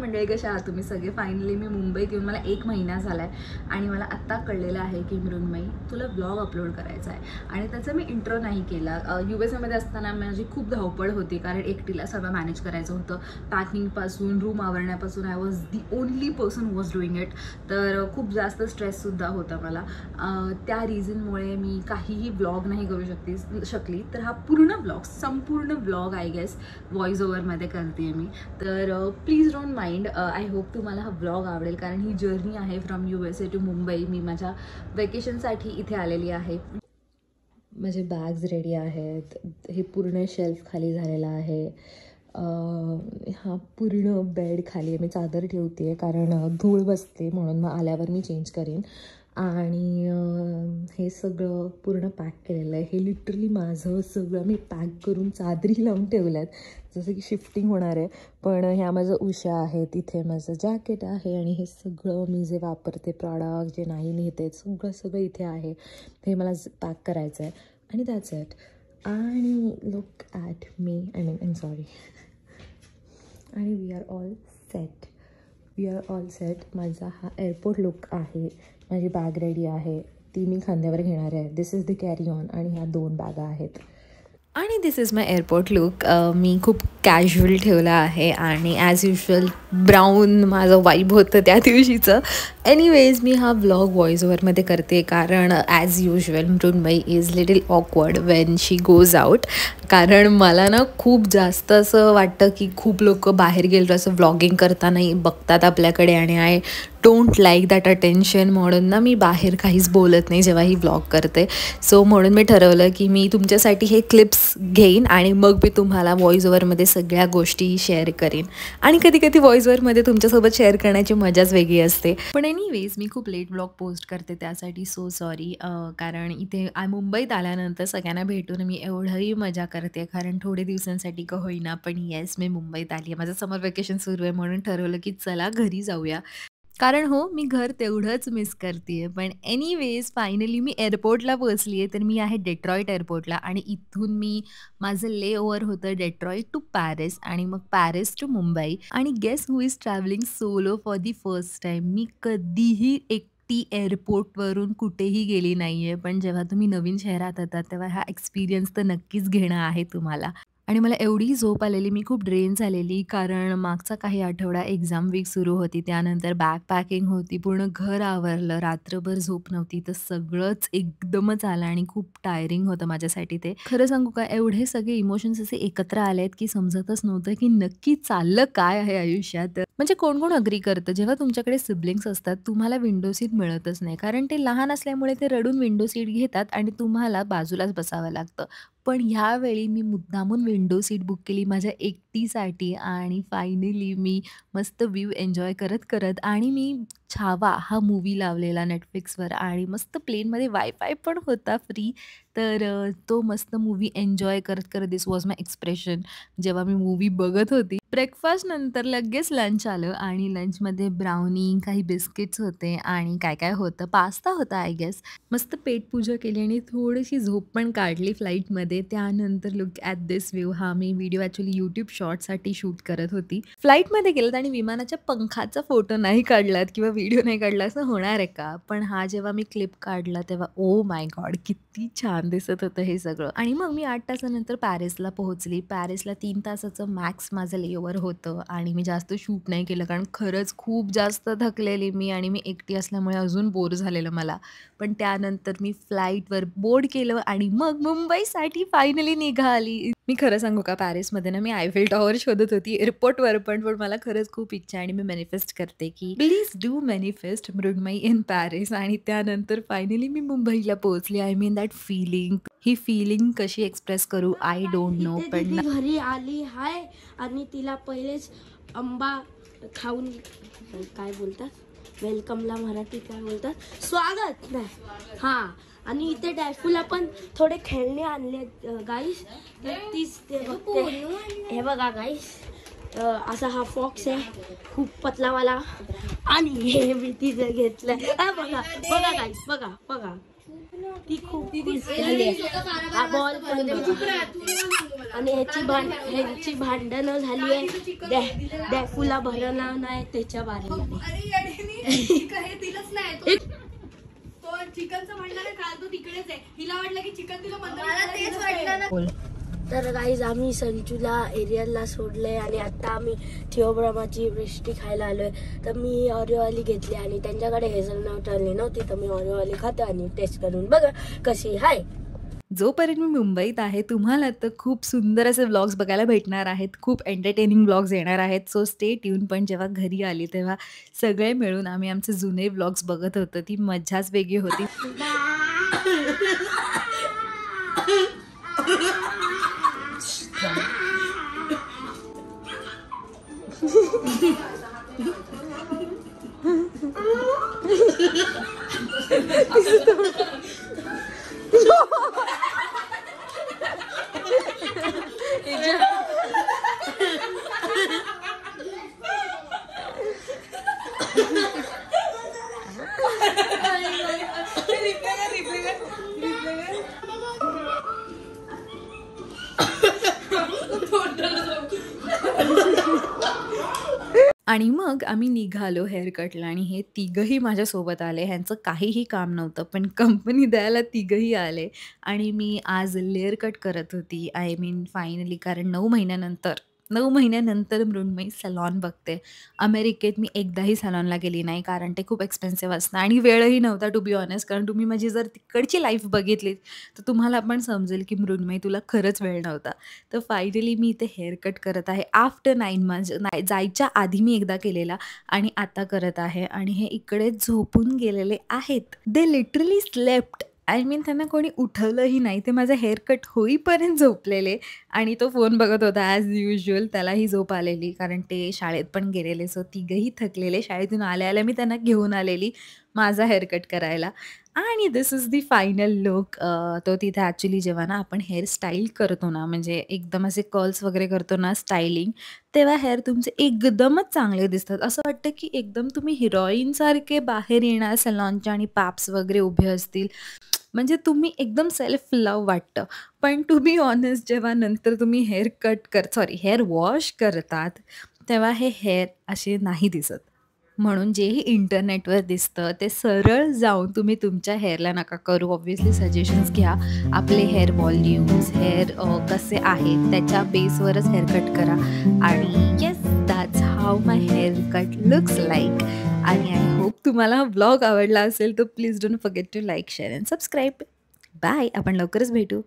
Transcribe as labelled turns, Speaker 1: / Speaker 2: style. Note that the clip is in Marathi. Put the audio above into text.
Speaker 1: मंडळी, कशा आहात तुम्ही सगळे? फायनली मी मुंबईत येऊन मला 1 महिना झाला आहे आणि मला आत्ता कळलेलं आहे की मृण्मयी तुला ब्लॉग अपलोड करायचा आहे आणि त्याचा मी इंट्रो नाही केला. USA असताना माझी खूप धावपळ होती कारण एकटीला सगळं मॅनेज करायचं होतं. पॅकिंगपासून रूम आवरण्यापासून I was the only person was doing it. तर खूप जास्त स्ट्रेससुद्धा होता मला. त्या रिझनमुळे मी काहीही ब्लॉग नाही करू शकली. तर हा संपूर्ण ब्लॉग आय गेस व्हॉइस ओव्हरमध्ये करते मी. तर please don't mind. I hope तुम्हाला हा ब्लॉग आवडेल कारण ही जर्नी आहे फ्रॉम USA टू मुंबई. मी माझ्या वेकेशनसाठी इथे आलेली आहे. माझे बॅग्स रेडी आहेत. हे पूर्ण शेल्फ खाली झालेला आहे. हा पूर्ण बेड खाली आहे. मी चादर ठेवते कारण धूळ बसते म्हणून मग आल्यावर मी चेंज करेन. आणि हे सगळं पूर्ण पॅक केलेलं आहे. हे लिटरली माझं सगळं मी पॅक करून चादरी लावून ठेवल्या आहेत जसं की शिफ्टिंग होणार आहे. पण ह्या माझं उशा आहेत, इथे माझं जॅकेट आहे आणि हे सगळं मी जे वापरते प्रॉडक्ट जे नाही नेते सगळं इथे आहे. हे मला पॅक करायचं आहे आणि दॅट्स इट. आणि look at me, I am sorry. आणि वी आर ऑल सेट. माझा हा एअरपोर्ट लुक आहे. माझी बॅग रेडी आहे, ती मी खांद्यावर घेणार आहे. दिस इज द कॅरी ऑन आणि ह्या 2 बॅगा आहेत. आणि दिस इज माय एअरपोर्ट लुक. मी खूप कॅज्युअल ठेवला आहे आणि ॲज युजल ब्राऊन माझं वाईब होतं त्या दिवशीचं. एनिवेज मी हा व्लॉग व्हॉइस ओव्हरमध्ये करते कारण as usual Mrunmayi is little awkward when she goes out. कारण मला ना खूप जास्त असं वाटतं की खूप लोक बाहेर गेलं असं व्लॉगिंग करताना बघतात आपल्याकडे आणि I don't like that attention. म्हणून ना मी बाहेर काहीच बोलत नाही जेव्हा ही व्लॉग करते. सो म्हणून मी ठरवलं की मी तुमच्यासाठी हे क्लिप्स घेईन आणि मग मी तुम्हाला व्हॉइस ओव्हरमध्ये सगळ्या गोष्टी शेअर करीन. आणि कधी कधी व्हॉइस ओव्हरमध्ये तुमच्यासोबत शेअर करण्याची मजाच वेगळी असते. पण एनिवेज मी खूप लेट व्लॉग पोस्ट करते त्यासाठी सो सॉरी. कारण इथे मुंबईत आल्यानंतर सगळ्यांना भेटून मी एवढंही मजा करते कारण थोडे दिवसांसाठी का होईना पण येस मी मुंबईत आली आहे. माझं समर वेकेशन सुरू आहे म्हणून ठरवलं की चला घरी जाऊया. कारण हो मी घर तेवढंच मिस करते आहे. पण एनिवेज फायनली मी एअरपोर्टला पोहोचली आहे. तर मी आहे डेट्रॉईट एअरपोर्टला आणि इथून मी माझं ले ओव्हर होतं डेट्रॉईट टू पॅरिस आणि मग पॅरिस टू मुंबई. आणि guess who is travelling solo for the first time. मी कधीही ती एअरपोर्टवरून कुठेही गेली नाही आहे. पण जेव्हा तुम्ही नवीन शहरात येतात तेव्हा हा एक्सपिरियन्स तर नक्कीच घेणं आहे तुम्हाला. आणि मला एवढी झोप आलेली, मी खूप ड्रेन झालेली कारण मागचा काही आठवडा एक्झाम वीक सुरू होती. त्यानंतर बॅग पॅकिंग होती, पूर्ण घर आवरलं, रात्रभर झोप नव्हती. तर सगळंच एकदमच आलं आणि खूप टायरिंग होतं माझ्यासाठी ते. खरं सांगू का एवढे सगळे इमोशन्स असे एकत्र आले आहेत की समजतच नव्हतं की नक्की चाललं काय आहे आयुष्यात. म्हणजे कोण अग्री करतं जेव्हा तुमच्याकडे सिबलिंग्स असतात तुम्हाला विंडो सीट मिळतच नाही कारण ते लहान असल्यामुळे ते रडून विंडो सीट घेतात आणि तुम्हाला बाजूलाच बसावं लागतं. पण ह्यावेळी मी मुद्दामून विंडो सीट बुक केली माझ्या एकटीसाठी आणि फायनली मी मस्त व्ह्यू एन्जॉय करत आणि मी छावा हा मूव्ही लावलेला Netflixवर आणि मस्त प्लेनमध्ये वायफाय पण होता फ्री. तर तो मस्त मूव्ही एन्जॉय करत दिस वॉज माय एक्सप्रेशन जेव्हा मी मूव्ही बघत होती. ब्रेकफास्ट नंतर लगेच लंच आलं आणि लंचमध्ये ब्राउनी, काही बिस्किट्स होते आणि काय होतं, पास्ता होता आय गेस. मस्त पेटपूजा केली आणि थोडीशी झोप पण काढली फ्लाईटमध्ये. त्यानंतर लुक ॲट दिस व्ह्यू. हा मी व्हिडिओ ॲक्च्युअली यूट्यूब शॉर्ट्ससाठी शूट करत होती. फ्लाईटमध्ये गेलात आणि विमानाच्या पंखाचा फोटो नाही काढलात किंवा व्हिडिओ नाही काढला असं होणार आहे का? पण हा जेव्हा मी क्लिप काढला तेव्हा ओ माय गॉड किती छान दिसत होतं हे सगळं. आणि मग मी 8 तासानंतर पॅरिसला पोहोचली. पॅरिसला 3 तासाचं मॅक्स माझं लेओव्हर होतं आणि मी जास्त शूट नाही केलं कारण खरंच खूप जास्त थकलेली मी आणि मी एकटी असल्यामुळे अजून बोर झालेलं मला. पण त्यानंतर मी फ्लाईटवर बोर्ड केलं आणि मग मुंबईसाठी फायनली निघाली. मी खरं सांगू का पॅरिसमध्ये ना मी आयफेल टॉवर शोधत होती एअरपोर्टवर पण मला खरंच खूप इच्छा आहे आणि मी मॅनिफेस्ट करते की please do manifest Mrunmayi in Paris. आणि त्यानंतर फायनली मी मुंबईला पोहोचली. I mean that feeling. ही फिलिंग कशी एक्सप्रेस करू आय डोंट नो. पण
Speaker 2: घरी आली हाय आणि तिला पहिलेच आंबा खाऊन काय बोलतात वेलकमला मराठी काय बोलतात स्वागत नाही हां. आणि इथे डॅफूला पण थोडे खेळणे आणले गाईस. तीच ते बघते. हे बघा गाईस असा हा फॉक्स आहे खूप पतलावाला आणि हे मी तिथे घेतलंय. बघा गाईस बघा ती खूप खुश झाली आहे. हा बॉल पण बघा. आणि ह्यांची भांडणं झाली आहे. डॅफूला भरला नाही त्याच्या बारे.
Speaker 3: चिकनचं म्हणणार आहे तो तिकडेच आहे. हिला वाटलं की चिकन तिला तेच वाटलं.
Speaker 2: तर गाईज आम्ही संजूला एरियलला सोडले आणि आता आम्ही थिओब्रामाची वृष्टी खायला आलोय. तर मी ऑरिओवाली घेतली आणि त्यांच्याकडे हेझलनट आली नव्हती, तर मी ऑरिओवाली खाते आणि टेस्ट करून बघा कशी हाय.
Speaker 1: जोपर्यंत मी मुंबईत आहे तुम्हाला तर खूप सुंदर असे व्लॉग्स बघायला भेटणार आहेत, खूप एंटरटेनिंग व्लॉग्स येणार आहेत. So stay tune. पण जेव्हा घरी आली तेव्हा सगळे मिळून आम्ही आमचे जुने व्लॉग्स बघत होतो. ती मज्जाच वेगळी होती. आणि मग आम्ही निघालो हेअर कटला आणि हे तिघंही माझ्यासोबत आले. ह्यांचं काहीही काम नव्हतं पण कंपनी द्यायला तिघंही आले आणि मी आज लेअर कट करत होती. आय मीन फायनली, कारण 9 महिन्यानंतर मृण्मयी सॅलॉन बघते. अमेरिकेत मी एकदाही सॅलॉनला गेली नाही कारण ते खूप एक्सपेन्सिव्ह असतं आणि वेळही नव्हता टू बी ऑनेस्ट. कारण तुम्ही माझी जर तिकडची लाईफ बघितलीत तर तुम्हाला पण समजेल की मृण्मयी तुला खरंच वेळ नव्हता. तर फायनली मी इथे हेअर कट करत आहे आफ्टर 9 मंथ्स. जायच्या आधी मी एकदा केलेला आणि आता करत आहे. आणि हे इकडे झोपून गेलेले आहेत. They literally slept. I mean त्यांना कोणी उठवलंही नाही. ते माझं हेअर कट होईपर्यंत झोपलेले आणि तो फोन बघत होता ॲज युज्युअल. त्यालाही झोप आलेली कारण ते शाळेत पण गेलेले. सो तिघंही थकलेले. शाळेतून आल्या मी त्यांना घेऊन आलेली माझा हेअर कट करायला. आणि दिस इज दी फायनल लुक. तो तिथे ॲक्च्युली जेव्हा ना आपण हेअर स्टाईल करतो ना, म्हणजे एकदम असे कर्ल्स वगैरे करतो ना स्टायलिंग, तेव्हा हेअर तुमचे एकदमच चांगले दिसतात. असं वाटतं की एकदम तुम्ही हिरोईनसारखे बाहेर येणार सॅलॉनच्या आणि पॅप्स वगैरे उभे असतील. म्हणजे तुम्ही एकदम सेल्फ लव्ह वाटतं. पण टू बी ऑनेस्ट जेव्हा नंतर तुम्ही हेअर वॉश करतात तेव्हा हे हेअर असे नाही दिसत. म्हणून जेही इंटरनेटवर दिसतं ते सरळ जाऊन तुम्ही तुमच्या हेअरला नका करू. ऑब्व्हियसली सजेशन्स घ्या. आपले हेअर व्हॉल्यूम्स, हेअर कसे आहेत त्याच्या बेसवरच हेअर कट करा. आणि yes, that's how my hair cut looks like. आणि आय होप तुम्हाला हा व्लॉग आवडला असेल तर please don't forget to like, share and subscribe. Bye. आपण लवकरच भेटू.